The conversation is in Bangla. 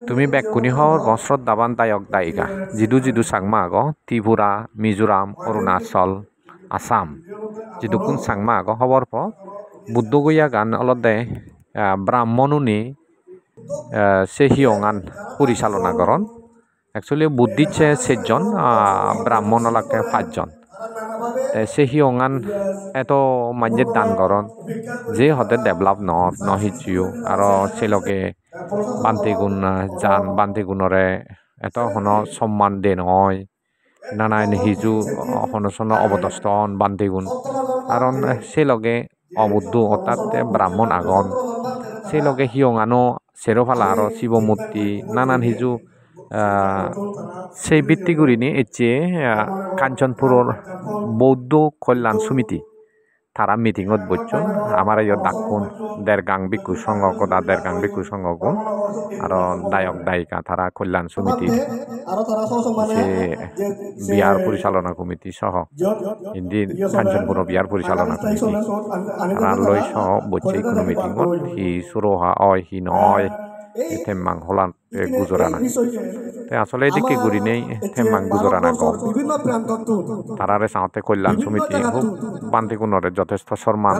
তুমি বেকুনি হওয়ার বছর দাবান দায়ক দায়িকা জিদু জিদু সাংমা আগো ত্রিপুরা মিজোরাম অরুণাচল আসাম জিদু কোন সাংমা আগো হবার পর বুদ্ধ গইয়া গান অলদে ব্রাহ্মণুনি সে হিয়ঙান পরিচালনা করন অ্যাকচুয়ালি বুদ্ধিচ্ছে 6জন ব্রাহ্মণ লাগে 5জন সে হিয়ঙান এত মাঝে দান করন যে হতে ডেভেলপ নহিচিও আর সে লগে বান্তিগুণ জান বান্তিগুণরে এত হন সম্মান দে নয় নানান হিজু হনসন অবদস্ত হন বান্তিগুণ কারণ সে লগে অবুদ্ধ অর্থাৎ ব্রাহ্মণ আগন সে লগে হিয়ঙানো সেরোফালা আর শিব মূর্তি নানান হিজু সেই ভিত্তি করিনি এচে কাঞ্চনপুরের বৌদ্ধ কল্যাণ সমিতি তারা মিটিংত বসছেন আমার এই ডাকুন দেড়গাং ভিক্ষু সংঘ কদা দেড়গাং ভিক্ষু সংঘ গুণ আর দায়ক দায়িকা তারা কল্যাণ সমিতি সে বিহার পরিচালনা কমিটি সহ হিন্দি কাঞ্চনপুর বিহার পরিচালনা কমিটি তারা লই সহ বসছে কোনো মিটিংত হি সুরহা অয় হি নয় থেম্মাং হলান গুজরানা আসলে এদিকে ঘুরি নেই থেম্মাং গুজরানা কম তারারে সাথে কল্যাণ সমিতি খুব বান্তিগুণরে যথেষ্ট সম্মান